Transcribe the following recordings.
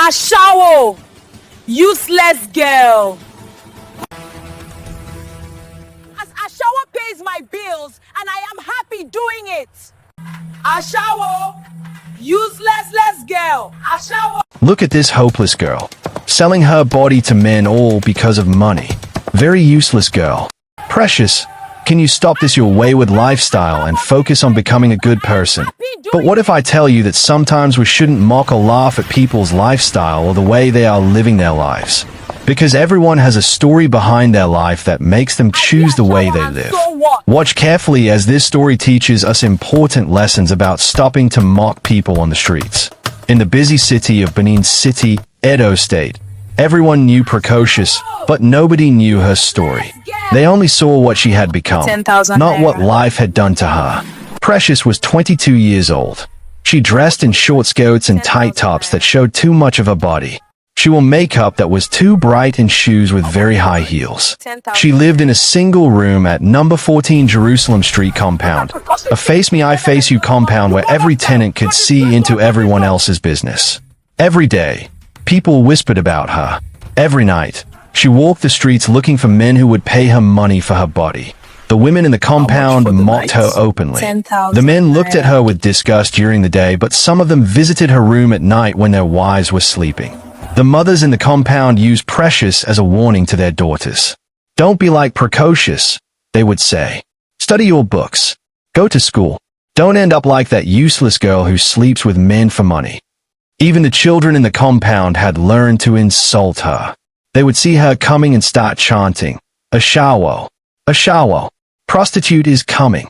Ashawo, useless girl. As Ashawo pays my bills and I am happy doing it. Ashawo, useless girl. Ashawo. Look at this hopeless girl, selling her body to men all because of money. Very useless girl. Precious, can you stop this your wayward lifestyle and focus on becoming a good person? But what if I tell you that sometimes we shouldn't mock or laugh at people's lifestyle or the way they are living their lives? Because everyone has a story behind their life that makes them choose the way they live. Watch carefully as this story teaches us important lessons about stopping to mock people on the streets. In the busy city of Benin City, Edo State, everyone knew Precocious, but nobody knew her story. They only saw what she had become, not what life had done to her. Precious was 22 years old. She dressed in short skirts and tight tops that showed too much of her body. She wore makeup that was too bright and shoes with very high heels. She lived in a single room at number 14 Jerusalem Street compound, a face-me-I-face-you compound where every tenant could see into everyone else's business. Every day, people whispered about her. Every night, she walked the streets looking for men who would pay her money for her body. The women in the compound mocked her openly. The men looked at her with disgust during the day, but some of them visited her room at night when their wives were sleeping. The mothers in the compound used Precious as a warning to their daughters. Don't be like Precocious, they would say. Study your books. Go to school. Don't end up like that useless girl who sleeps with men for money. Even the children in the compound had learned to insult her. They would see her coming and start chanting, Ashawo, Ashawo, prostitute is coming.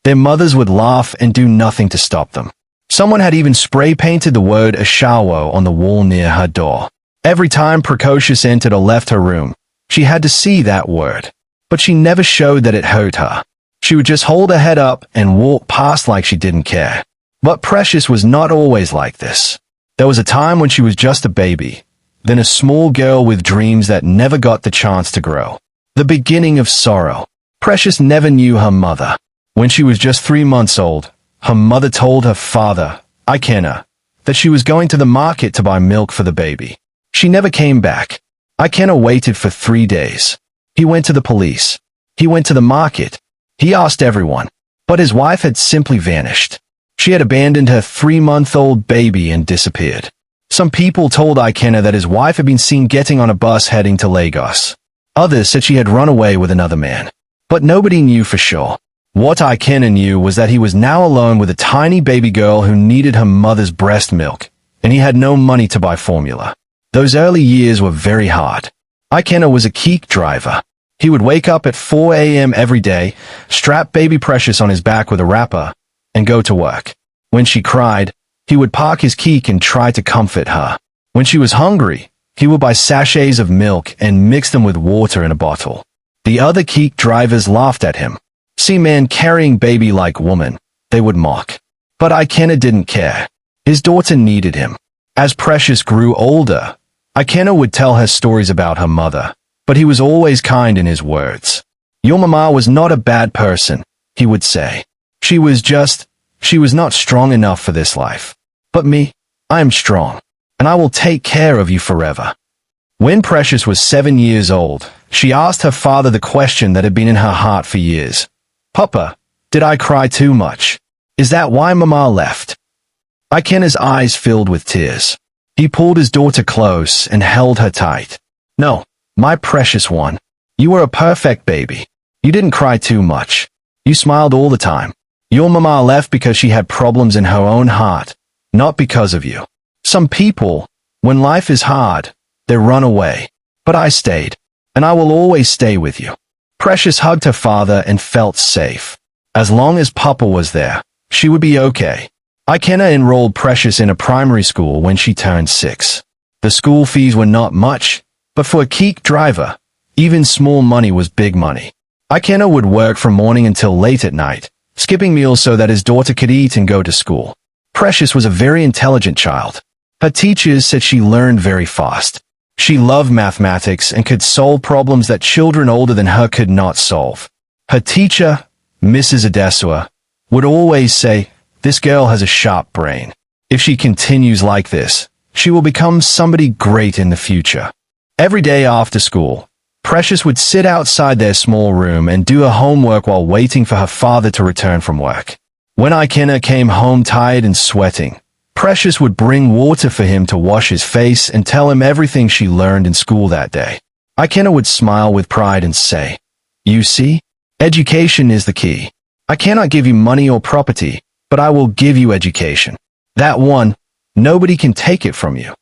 Their mothers would laugh and do nothing to stop them. Someone had even spray-painted the word Ashawo on the wall near her door. Every time Precocious entered or left her room, she had to see that word. But she never showed that it hurt her. She would just hold her head up and walk past like she didn't care. But Precious was not always like this. There was a time when she was just a baby, then a small girl with dreams that never got the chance to grow. The beginning of sorrow. Precious never knew her mother. When she was just 3 months old, her mother told her father, Ikenna, that she was going to the market to buy milk for the baby. She never came back. Ikenna waited for 3 days. He went to the police. He went to the market. He asked everyone. But his wife had simply vanished. She had abandoned her 3-month-old baby and disappeared. Some people told Ikenna that his wife had been seen getting on a bus heading to Lagos. Others said she had run away with another man. But nobody knew for sure. What Ikenna knew was that he was now alone with a tiny baby girl who needed her mother's breast milk, and he had no money to buy formula. Those early years were very hard. Ikenna was a keek driver. He would wake up at 4 a.m. every day, strap baby Precious on his back with a wrapper, and go to work. When she cried, he would park his keek and try to comfort her. When she was hungry, he would buy sachets of milk and mix them with water in a bottle. The other keek drivers laughed at him. See man carrying baby like woman, they would mock. But Ikenna didn't care. His daughter needed him. As Precious grew older, Ikenna would tell her stories about her mother, but he was always kind in his words. Your mama was not a bad person, he would say. She was not strong enough for this life. But me, I am strong, and I will take care of you forever. When Precious was 7 years old, she asked her father the question that had been in her heart for years. Papa, did I cry too much? Is that why Mama left? Ikenna's eyes filled with tears. He pulled his daughter close and held her tight. No, my precious one. You were a perfect baby. You didn't cry too much. You smiled all the time. Your Mama left because she had problems in her own heart, not because of you. Some people, when life is hard, they run away. But I stayed, and I will always stay with you. Precious hugged her father and felt safe. As long as Papa was there, she would be okay. Ikenna enrolled Precious in a primary school when she turned 6. The school fees were not much, but for a keek driver, even small money was big money. Ikenna would work from morning until late at night, skipping meals so that his daughter could eat and go to school. Precious was a very intelligent child. Her teachers said she learned very fast. She loved mathematics and could solve problems that children older than her could not solve. Her teacher, Mrs. Adesua, would always say, "This girl has a sharp brain. If she continues like this, She will become somebody great in the future. Every day after school, Precious would sit outside their small room and do her homework while waiting for her father to return from work. When Ikenna came home tired and sweating, Precious would bring water for him to wash his face and tell him everything she learned in school that day. Ikenna would smile with pride and say, "You see, education is the key. I cannot give you money or property, but I will give you education. That one, nobody can take it from you."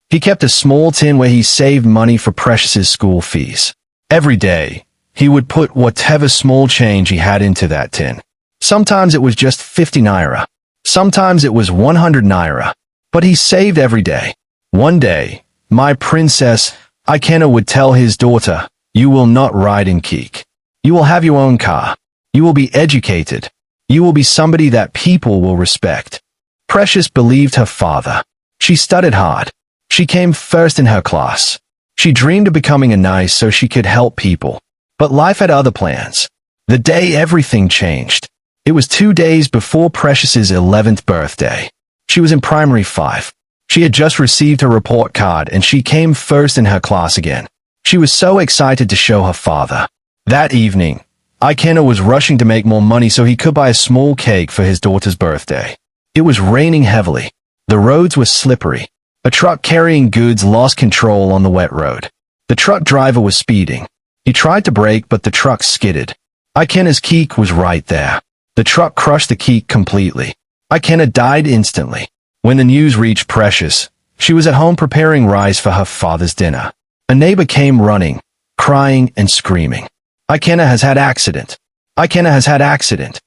He kept a small tin where he saved money for Precious's school fees. Every day, he would put whatever small change he had into that tin. Sometimes it was just 50 naira. Sometimes it was 100 naira. But he saved every day. One day, my princess, Ikenna would tell his daughter, "You will not ride in Keek. You will have your own car. You will be educated. You will be somebody that people will respect." Precious believed her father. She studied hard. She came first in her class. She dreamed of becoming a nurse so she could help people. But life had other plans. The day everything changed. It was 2 days before Precious's 11th birthday. She was in primary 5. She had just received her report card and she came first in her class again. She was so excited to show her father. That evening, Ikenna was rushing to make more money so he could buy a small cake for his daughter's birthday. It was raining heavily. The roads were slippery. A truck carrying goods lost control on the wet road. The truck driver was speeding. He tried to brake, but the truck skidded. Ikenna's cake was right there. The truck crushed the cake completely. Ikenna died instantly. When the news reached Precious, she was at home preparing rice for her father's dinner. A neighbor came running, crying and screaming. "Ikenna has had accident. Ikenna has had accident."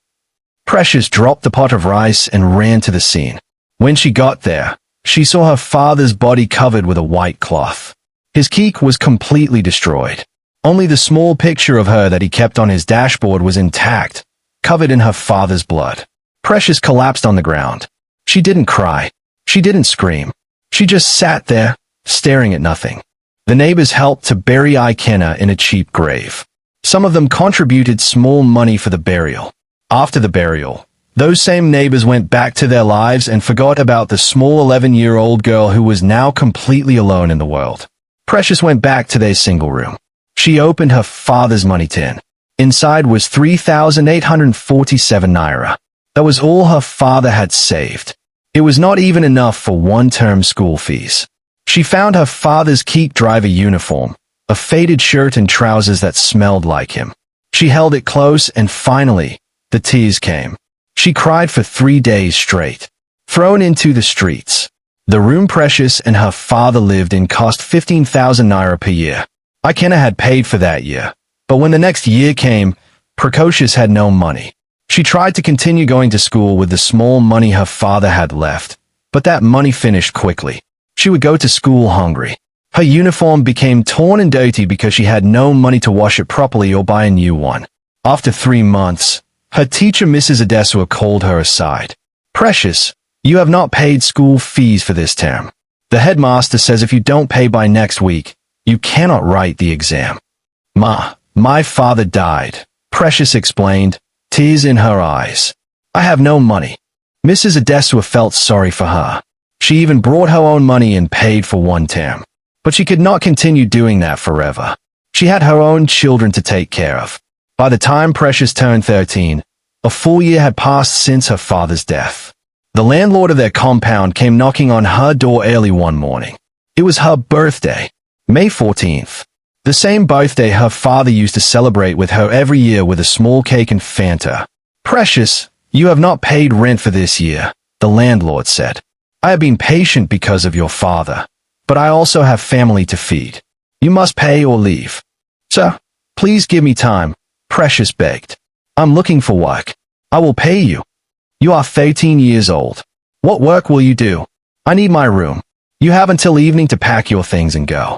Precious dropped the pot of rice and ran to the scene. When she got there, she saw her father's body covered with a white cloth. His cake was completely destroyed. Only the small picture of her that he kept on his dashboard was intact, covered in her father's blood. Precious collapsed on the ground. She didn't cry. She didn't scream. She just sat there, staring at nothing. The neighbors helped to bury Ikenna in a cheap grave. Some of them contributed small money for the burial. After the burial, those same neighbors went back to their lives and forgot about the small 11-year-old girl who was now completely alone in the world. Precious went back to their single room. She opened her father's money tin. Inside was 3,847 naira. That was all her father had saved. It was not even enough for one-term school fees. She found her father's cake driver uniform, a faded shirt and trousers that smelled like him. She held it close and finally, the tears came. She cried for 3 days straight. Thrown into the streets. The room Precious and her father lived in cost 15,000 naira per year. Ikenna had paid for that year. But when the next year came, Precocious had no money. She tried to continue going to school with the small money her father had left, but that money finished quickly. She would go to school hungry. Her uniform became torn and dirty because she had no money to wash it properly or buy a new one. After 3 months, her teacher Mrs. Adesua called her aside. "Precious, you have not paid school fees for this term. The headmaster says if you don't pay by next week, you cannot write the exam." My father died," Precious explained, tears in her eyes. "I have no money." Mrs. Adesua felt sorry for her. She even brought her own money and paid for one term. But she could not continue doing that forever. She had her own children to take care of. By the time Precious turned 13, a full year had passed since her father's death. The landlord of their compound came knocking on her door early one morning. It was her birthday, May 14th. The same birthday her father used to celebrate with her every year with a small cake and Fanta. "Precious, you have not paid rent for this year," the landlord said. "I have been patient because of your father, but I also have family to feed. You must pay or leave." "Sir, please give me time," Precious begged. "I'm looking for work. I will pay you." "You are 13 years old. What work will you do?" "I need my room. You have until evening to pack your things and go."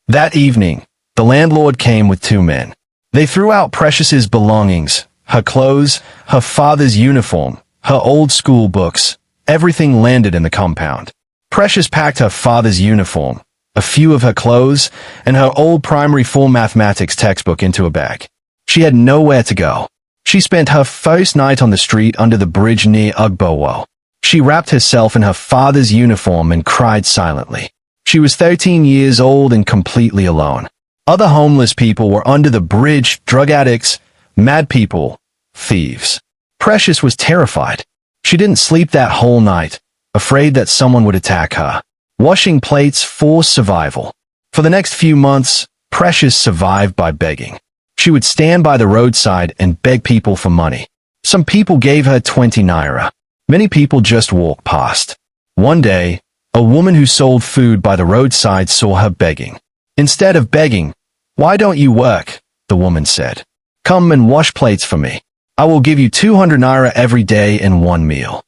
That evening, the landlord came with 2 men. They threw out Precious's belongings, her clothes, her father's uniform, her old school books. Everything landed in the compound. Precious packed her father's uniform, a few of her clothes, and her old primary 4 mathematics textbook into a bag. She had nowhere to go. She spent her first night on the street under the bridge near Ugbowo. She wrapped herself in her father's uniform and cried silently. She was 13 years old and completely alone. Other homeless people were under the bridge, drug addicts, mad people, thieves. Precious was terrified. She didn't sleep that whole night, afraid that someone would attack her. Washing plates forced survival. For the next few months, Precious survived by begging. She would stand by the roadside and beg people for money. Some people gave her 20 naira. Many people just walked past. One day, a woman who sold food by the roadside saw her begging. Instead of begging, "Why don't you work?" the woman said. "Come and wash plates for me. I will give you 200 naira every day and one meal."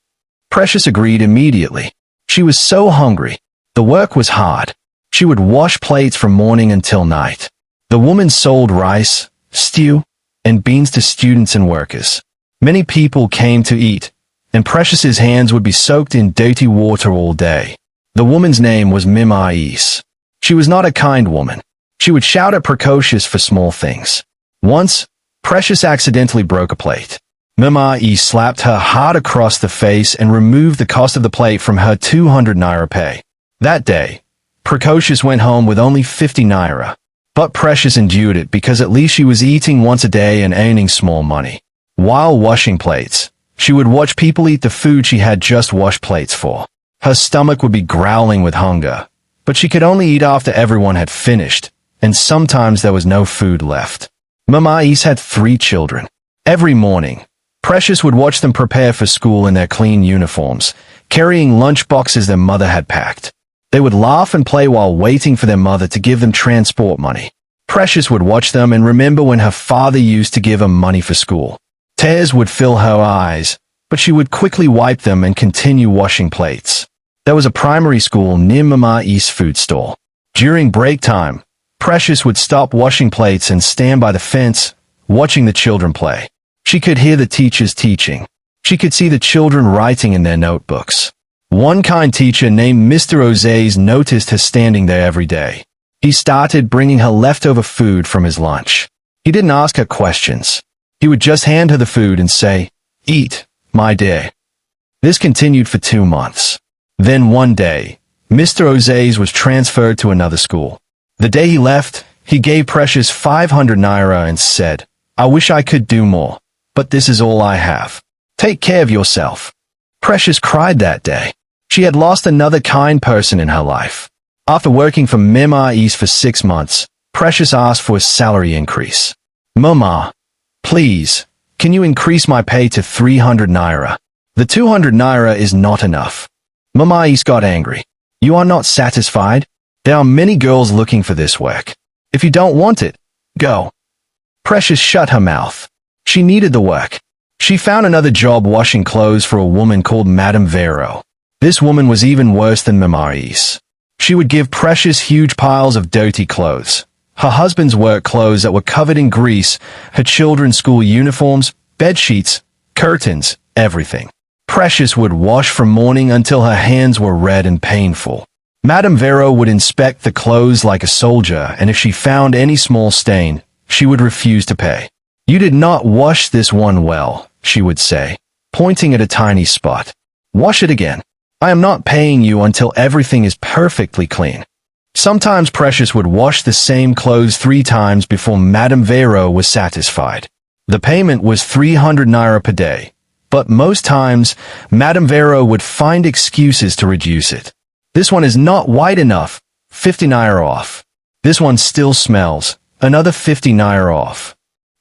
Precious agreed immediately. She was so hungry. The work was hard. She would wash plates from morning until night. The woman sold rice, stew, and beans to students and workers. Many people came to eat, and Precious's hands would be soaked in dirty water all day. The woman's name was Mimais. She was not a kind woman. She would shout at Precocious for small things. Once, Precious accidentally broke a plate. Mimais slapped her hard across the face and removed the cost of the plate from her 200 naira pay. That day, Precocious went home with only 50 naira. But Precious endured it because at least she was eating once a day and earning small money. While washing plates, she would watch people eat the food she had just washed plates for. Her stomach would be growling with hunger, but she could only eat after everyone had finished, and sometimes there was no food left. Mimais had 3 children. Every morning, Precious would watch them prepare for school in their clean uniforms, carrying lunch boxes their mother had packed. They would laugh and play while waiting for their mother to give them transport money. Precious would watch them and remember when her father used to give her money for school. Tears would fill her eyes, but she would quickly wipe them and continue washing plates. There was a primary school near Mimais' food stall. During break time, Precious would stop washing plates and stand by the fence, watching the children play. She could hear the teachers teaching. She could see the children writing in their notebooks. One kind teacher named Mr. Ozaze noticed her standing there every day. He started bringing her leftover food from his lunch. He didn't ask her questions. He would just hand her the food and say, "Eat, my dear." This continued for 2 months. Then one day, Mr. Ozaze was transferred to another school. The day he left, he gave Precious 500 naira and said, "I wish I could do more, but this is all I have. Take care of yourself." Precious cried that day. She had lost another kind person in her life. After working for Mimais for 6 months, Precious asked for a salary increase. "Mama, please, can you increase my pay to 300 naira? The 200 naira is not enough." Mimais got angry. "You are not satisfied? There are many girls looking for this work. If you don't want it, go." Precious shut her mouth. She needed the work. She found another job washing clothes for a woman called Madame Vero. This woman was even worse than Mimais. She would give Precious huge piles of dirty clothes. Her husband's work clothes that were covered in grease, her children's school uniforms, bed sheets, curtains, everything. Precious would wash from morning until her hands were red and painful. Madame Vero would inspect the clothes like a soldier, and if she found any small stain, she would refuse to pay. "You did not wash this one well," she would say, pointing at a tiny spot. "Wash it again. I am not paying you until everything is perfectly clean." Sometimes Precious would wash the same clothes 3 times before Madame Vero was satisfied. The payment was 300 naira per day, but most times, Madame Vero would find excuses to reduce it. "This one is not white enough, 50 naira off. This one still smells, another 50 naira off."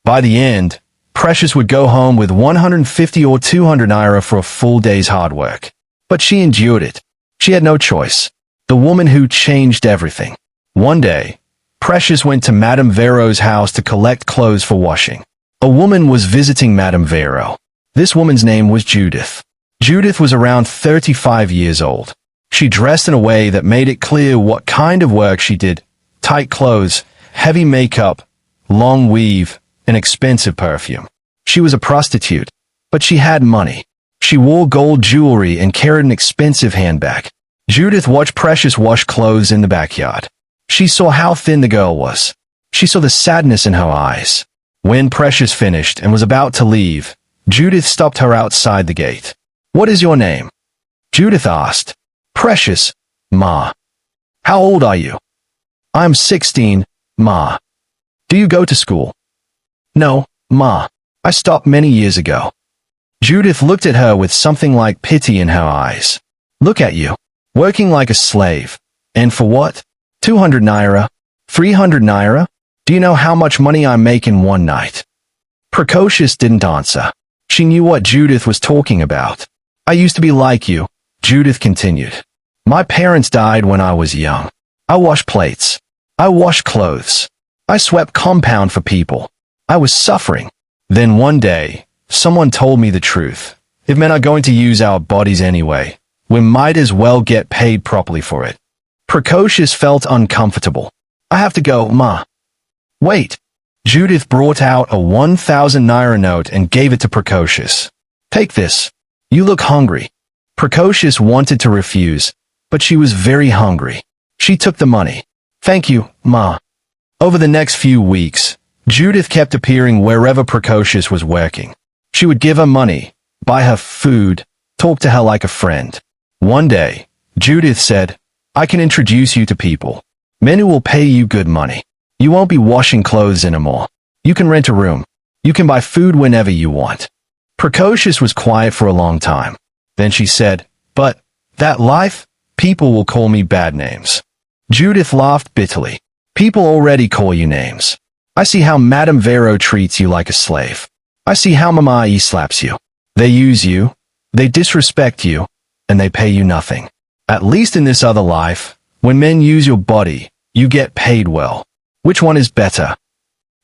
By the end, Precious would go home with 150 or 200 naira for a full day's hard work. But she endured it. She had no choice. The woman who changed everything. One day, Precious went to Madame Vero's house to collect clothes for washing. A woman was visiting Madame Vero. This woman's name was Judith. Judith was around 35 years old. She dressed in a way that made it clear what kind of work she did. Tight clothes, heavy makeup, long weave, and expensive perfume. She was a prostitute, but she had money. She wore gold jewelry and carried an expensive handbag. Judith watched Precious wash clothes in the backyard. She saw how thin the girl was. She saw the sadness in her eyes. When Precious finished and was about to leave, Judith stopped her outside the gate. "What is your name?" Judith asked. Precious, Ma. How old are you? I'm 16, Ma. Do you go to school? No, Ma. I stopped many years ago. Judith looked at her with something like pity in her eyes. Look at you, working like a slave. And for what? 200 naira? 300 naira? Do you know how much money I make in one night? Precocious didn't answer. She knew what Judith was talking about. I used to be like you, Judith continued. My parents died when I was young. I washed plates. I washed clothes. I swept compound for people. I was suffering. Then one day, someone told me the truth. If men are going to use our bodies anyway, we might as well get paid properly for it. Precocious felt uncomfortable. I have to go, Ma. Wait. Judith brought out a 1,000 naira note and gave it to Precocious. Take this. You look hungry. Precocious wanted to refuse, but she was very hungry. She took the money. Thank you, Ma. Over the next few weeks, Judith kept appearing wherever Precocious was working. She would give her money, buy her food, talk to her like a friend. One day, Judith said, I can introduce you to people. Men who will pay you good money. You won't be washing clothes anymore. You can rent a room. You can buy food whenever you want. Precocious was quiet for a long time. Then she said, but, that life, people will call me bad names. Judith laughed bitterly. People already call you names. I see how Madame Vero treats you like a slave. I see how Mama E slaps you. They use you, they disrespect you, and they pay you nothing. At least in this other life, when men use your body, you get paid well. Which one is better?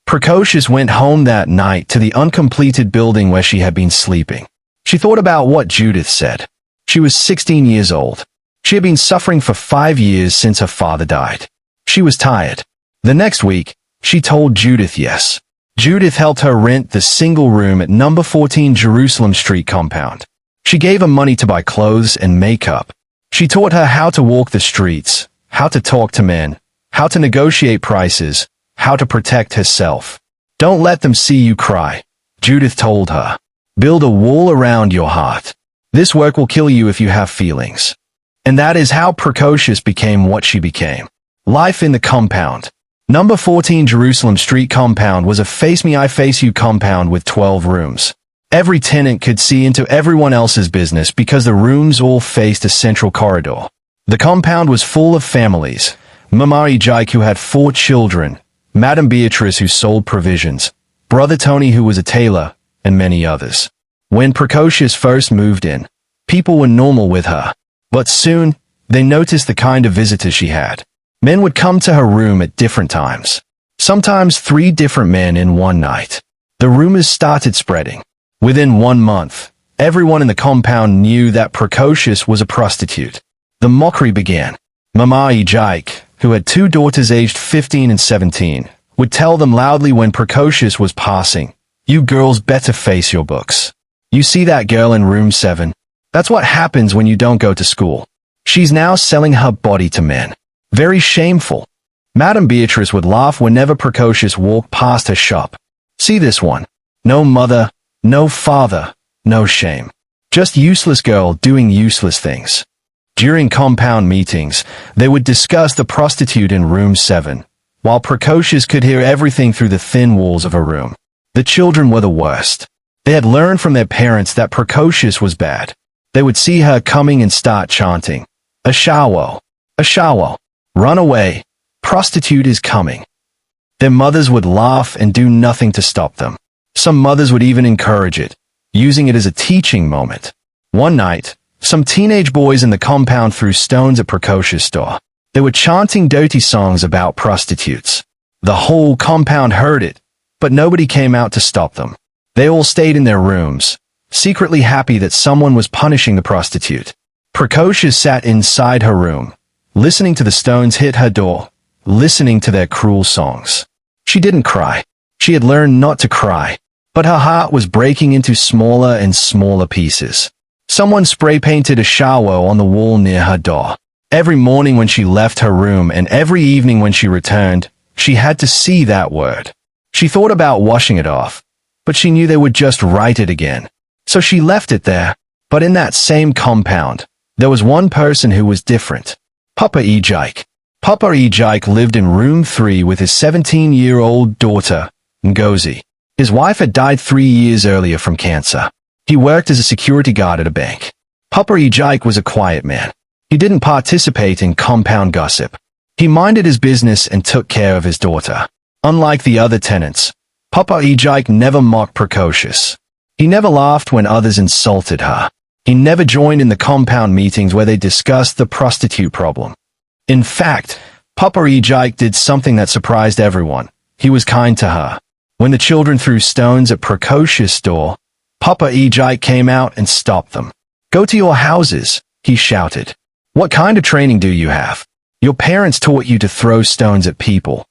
Precocious went home that night to the uncompleted building where she had been sleeping. She thought about what Judith said. She was 16 years old. She had been suffering for 5 years since her father died. She was tired. The next week, she told Judith yes. Judith helped her rent the single room at number 14 Jerusalem Street compound. She gave her money to buy clothes and makeup. She taught her how to walk the streets, how to talk to men, how to negotiate prices, how to protect herself. Don't let them see you cry, Judith told her. Build a wall around your heart. This work will kill you if you have feelings. And that is how Precocious became what she became. Life in the compound. Number 14 Jerusalem Street compound was a face-me-I-face-you compound with 12 rooms. Every tenant could see into everyone else's business because the rooms all faced a central corridor. The compound was full of families. Mama Ijike, who had 4 children, Madame Beatrice, who sold provisions, Brother Tony, who was a tailor, and many others. When Precocious first moved in, people were normal with her. But soon, they noticed the kind of visitors she had. Men would come to her room at different times. Sometimes 3 different men in one night. The rumors started spreading. Within 1 month, everyone in the compound knew that Precocious was a prostitute. The mockery began. Mama Ijike, who had 2 daughters aged 15 and 17, would tell them loudly when Precocious was passing, "You girls better face your books. You see that girl in room 7? That's what happens when you don't go to school. She's now selling her body to men. Very shameful." Madame Beatrice would laugh whenever Precocious walked past her shop. See this one? No mother, no father, no shame. Just useless girl doing useless things. During compound meetings, they would discuss the prostitute in room 7, while Precocious could hear everything through the thin walls of her room. The children were the worst. They had learned from their parents that Precocious was bad. They would see her coming and start chanting, "Ashawo, Ashawo, run away, prostitute is coming." Their mothers would laugh and do nothing to stop them. Some mothers would even encourage it, using it as a teaching moment. One night, some teenage boys in the compound threw stones at Precocious' door. They were chanting dirty songs about prostitutes. The whole compound heard it, but nobody came out to stop them. They all stayed in their rooms, secretly happy that someone was punishing the prostitute. Precocious sat inside her room, listening to the stones hit her door, listening to their cruel songs. She didn't cry. She had learned not to cry, but her heart was breaking into smaller and smaller pieces. Someone spray-painted Ashawo on the wall near her door. Every morning when she left her room and every evening when she returned, she had to see that word. She thought about washing it off, but she knew they would just write it again. So she left it there, but in that same compound, There was one person who was different. Papa Ejike. Papa Ejike lived in room 3 with his 17-year-old daughter, Ngozi. His wife had died 3 years earlier from cancer. He worked as a security guard at a bank. Papa Ejike was a quiet man. He didn't participate in compound gossip. He minded his business and took care of his daughter. Unlike the other tenants, Papa Ejike never mocked Precocious. He never laughed when others insulted her. He never joined in the compound meetings where they discussed the prostitute problem. In fact, Papa Ejike did something that surprised everyone. He was kind to her. When the children threw stones at Precocious' door, Papa Ejike came out and stopped them. "Go to your houses," he shouted. "What kind of training do you have? Your parents taught you to throw stones at people."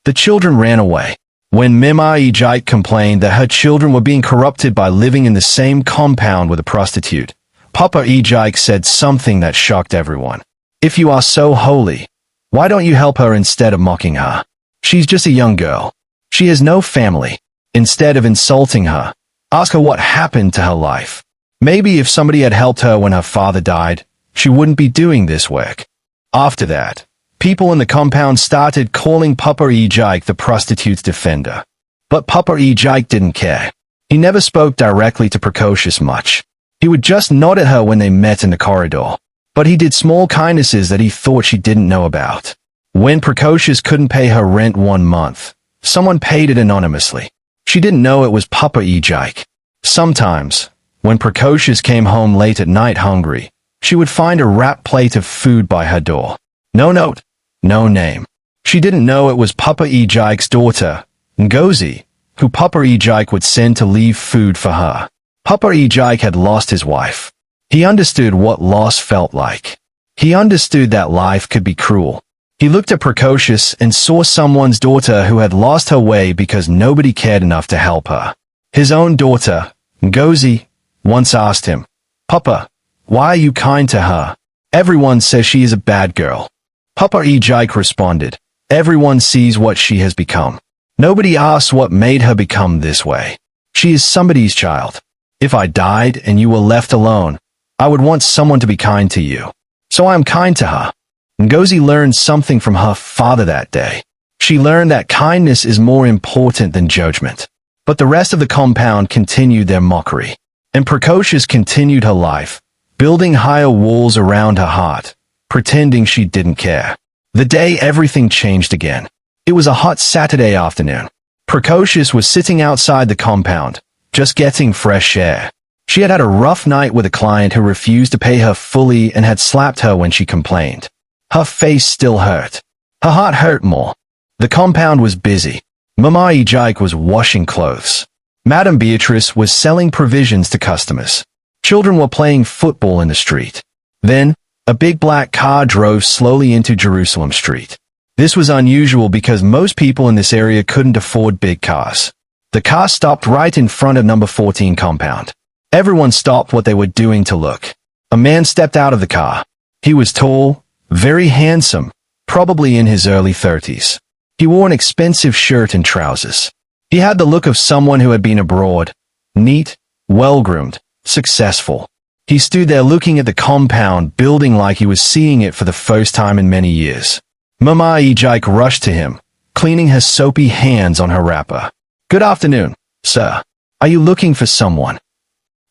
The children ran away. When Mama Ejike complained that her children were being corrupted by living in the same compound with a prostitute, Papa Ejike said something that shocked everyone. "If you are so holy, why don't you help her instead of mocking her? She's just a young girl. She has no family. Instead of insulting her, ask her what happened to her life. Maybe if somebody had helped her when her father died, she wouldn't be doing this work." After that, people in the compound started calling Papa Ejike the prostitute's defender. But Papa Ejike didn't care. He never spoke directly to Precocious much. He would just nod at her when they met in the corridor. But he did small kindnesses that he thought she didn't know about. When Precocious couldn't pay her rent 1 month, someone paid it anonymously. She didn't know it was Papa Ejike. Sometimes, when Precocious came home late at night hungry, she would find a wrapped plate of food by her door. No note. No name. She didn't know it was Papa Ejike's daughter, Ngozi, who Papa Ejike would send to leave food for her. Papa Ejike had lost his wife. He understood what loss felt like. He understood that life could be cruel. He looked at Precocious and saw someone's daughter who had lost her way because nobody cared enough to help her. His own daughter, Ngozi, once asked him, "Papa, why are you kind to her? Everyone says she is a bad girl." Papa Ejike responded, "Everyone sees what she has become. Nobody asks what made her become this way. She is somebody's child. If I died and you were left alone, I would want someone to be kind to you. So I am kind to her." Ngozi learned something from her father that day. She learned that kindness is more important than judgment. But the rest of the compound continued their mockery. And Precocious continued her life, building higher walls around her heart, pretending she didn't care. The day everything changed again. It was a hot Saturday afternoon. Precocious was sitting outside the compound, just getting fresh air. She had had a rough night with a client who refused to pay her fully and had slapped her when she complained. Her face still hurt. Her heart hurt more. The compound was busy. Mama Ejike was washing clothes. Madame Beatrice was selling provisions to customers. Children were playing football in the street. Then, a big black car drove slowly into Jerusalem Street. This was unusual because most people in this area couldn't afford big cars. The car stopped right in front of number 14 compound. Everyone stopped what they were doing to look. A man stepped out of the car. He was tall, very handsome, probably in his early 30s. He wore an expensive shirt and trousers. He had the look of someone who had been abroad, neat, well-groomed, successful. He stood there looking at the compound building like he was seeing it for the first time in many years. Mama Ejike rushed to him, cleaning her soapy hands on her wrapper. "Good afternoon, sir. Are you looking for someone?"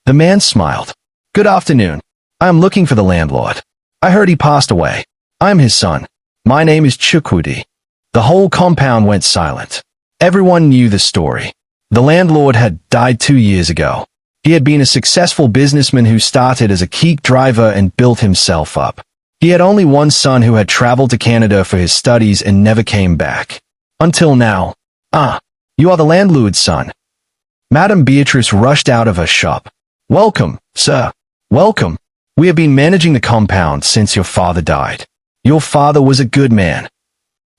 The man smiled. "Good afternoon. I am looking for the landlord. I heard he passed away. I am his son. My name is Chukwudi." The whole compound went silent. Everyone knew the story. The landlord had died 2 years ago. He had been a successful businessman who started as a keek driver and built himself up. He had only one son who had traveled to Canada for his studies and never came back. Until now. "Ah, you are the landlord's son." Madame Beatrice rushed out of her shop. "Welcome, sir. Welcome. We have been managing the compound since your father died. Your father was a good man."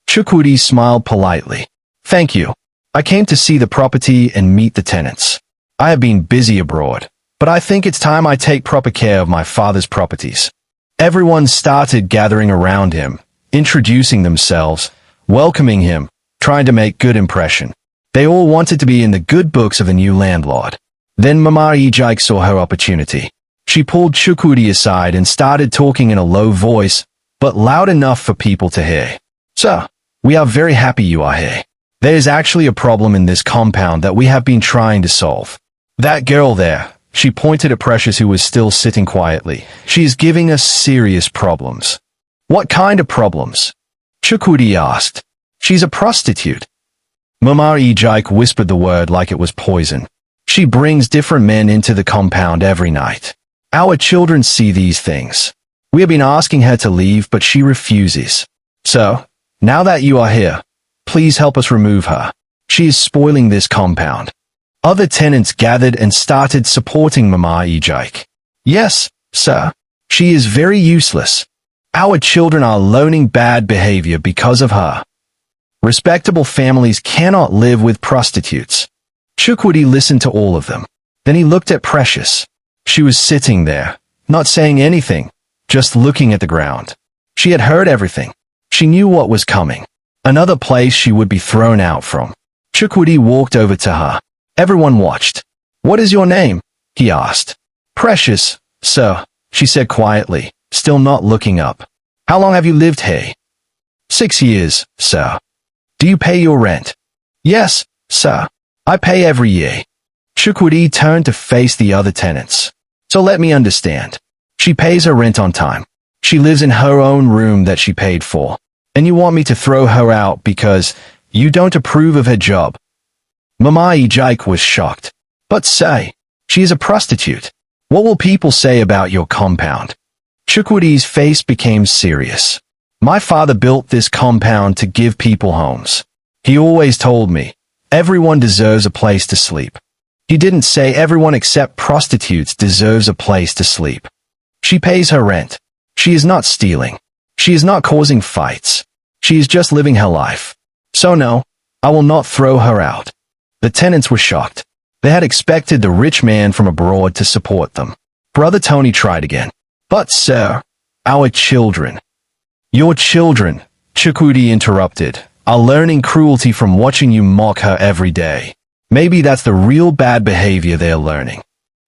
Chukwudi smiled politely. "Thank you. I came to see the property and meet the tenants. I have been busy abroad, but I think it's time I take proper care of my father's properties." Everyone started gathering around him, introducing themselves, welcoming him, trying to make good impression. They all wanted to be in the good books of the new landlord. Then Mama Ejike saw her opportunity. She pulled Chukwudi aside and started talking in a low voice, but loud enough for people to hear. "Sir, we are very happy you are here. There is actually a problem in this compound that we have been trying to solve. That girl there," she pointed at Precious, who was still sitting quietly, "she is giving us serious problems." "What kind of problems?" Chukwudi asked. "She's a prostitute." Mama Ejike whispered the word like it was poison. "She brings different men into the compound every night. Our children see these things. We have been asking her to leave, but she refuses. So, now that you are here, please help us remove her. She is spoiling this compound." Other tenants gathered and started supporting Mama Ejike. "Yes, sir. She is very useless. Our children are learning bad behavior because of her. Respectable families cannot live with prostitutes." Chukwudi listened to all of them. Then he looked at Precious. She was sitting there, not saying anything, just looking at the ground. She had heard everything. She knew what was coming. Another place she would be thrown out from. Chukwudi walked over to her. Everyone watched. "What is your name?" he asked. "Precious, sir," she said quietly, still not looking up. "How long have you lived here?" 6 years, sir." "Do you pay your rent?" "Yes, sir. I pay every year." Chukwudi turned to face the other tenants. "So let me understand. She pays her rent on time. She lives in her own room that she paid for. And you want me to throw her out because you don't approve of her job?" Mama Ejike was shocked. "But say, she is a prostitute. What will people say about your compound?" Chukwidi's face became serious. "My father built this compound to give people homes. He always told me, everyone deserves a place to sleep. He didn't say everyone except prostitutes deserves a place to sleep. She pays her rent. She is not stealing. She is not causing fights. She is just living her life. So no, I will not throw her out." The tenants were shocked. They had expected the rich man from abroad to support them. Brother Tony tried again. "But sir, our children." "Your children," Chukwudi interrupted, "are learning cruelty from watching you mock her every day. Maybe that's the real bad behavior they're learning."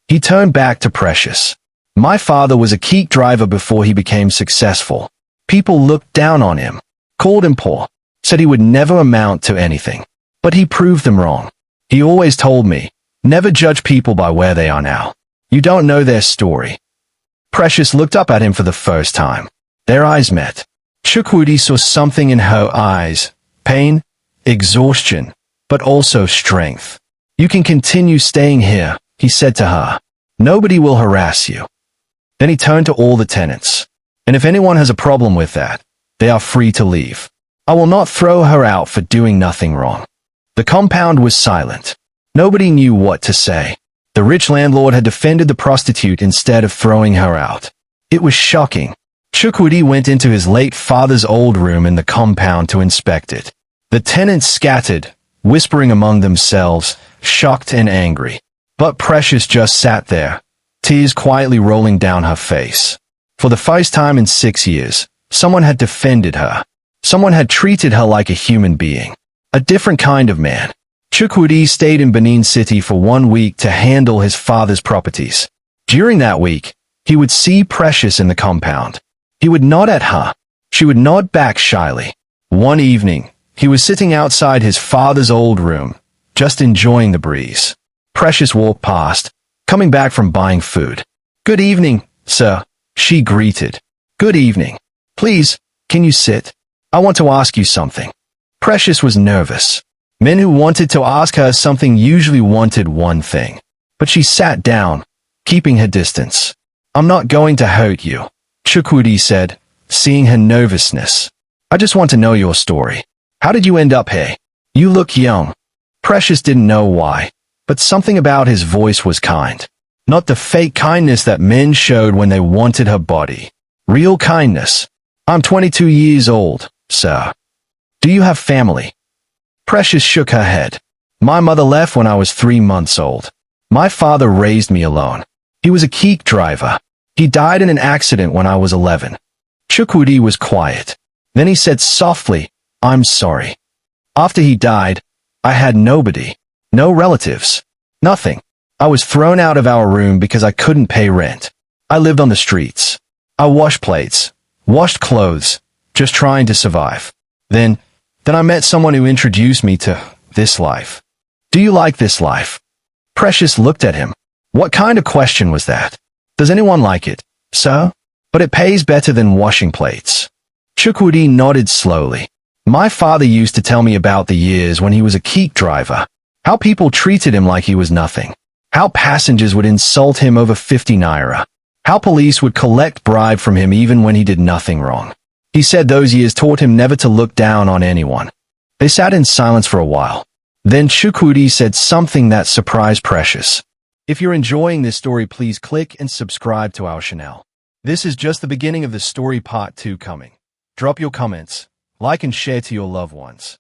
He turned back to Precious. "My father was a keek driver before he became successful. People looked down on him, called him poor, said he would never amount to anything. But he proved them wrong. He always told me, never judge people by where they are now. You don't know their story." Precious looked up at him for the first time. Their eyes met. Chukwudi saw something in her eyes, pain, exhaustion, but also strength. "You can continue staying here," he said to her. "Nobody will harass you." Then he turned to all the tenants. "And if anyone has a problem with that, they are free to leave. I will not throw her out for doing nothing wrong." The compound was silent. Nobody knew what to say. The rich landlord had defended the prostitute instead of throwing her out. It was shocking. Chukwudi went into his late father's old room in the compound to inspect it. The tenants scattered, whispering among themselves, shocked and angry. But Precious just sat there, tears quietly rolling down her face. For the first time in 6 years, someone had defended her. Someone had treated her like a human being. A different kind of man. Chukwudi stayed in Benin City for 1 week to handle his father's properties. During that week, he would see Precious in the compound. He would nod at her. She would nod back shyly. One evening, he was sitting outside his father's old room, just enjoying the breeze. Precious walked past, coming back from buying food. "Good evening, sir," she greeted. "Good evening. Please, can you sit? I want to ask you something." Precious was nervous. Men who wanted to ask her something usually wanted one thing. But she sat down, keeping her distance. "I'm not going to hurt you," Chukwudi said, seeing her nervousness. "I just want to know your story. How did you end up here? You look young." Precious didn't know why, but something about his voice was kind. Not the fake kindness that men showed when they wanted her body. Real kindness. "I'm 22 years old, sir." "Do you have family?" Precious shook her head. "My mother left when I was 3 months old. My father raised me alone. He was a keek driver. He died in an accident when I was 11. Chukwudi was quiet. Then he said softly, "I'm sorry. After he died, I had nobody. No relatives. Nothing. I was thrown out of our room because I couldn't pay rent. I lived on the streets. I washed plates, washed clothes, just trying to survive. Then I met someone who introduced me to this life. Do you like this life? Precious looked at him. What kind of question was that? Does anyone like it, sir? But it pays better than washing plates. Chukwudi nodded slowly. My father used to tell me about the years when he was a keek driver. How people treated him like he was nothing. How passengers would insult him over 50 naira. How police would collect bribe from him even when he did nothing wrong. He said those years taught him never to look down on anyone. They sat in silence for a while. Then Chukwudi said something that surprised Precious. If you're enjoying this story, please click and subscribe to our channel. This is just the beginning of the story part 2 coming. Drop your comments, like and share to your loved ones.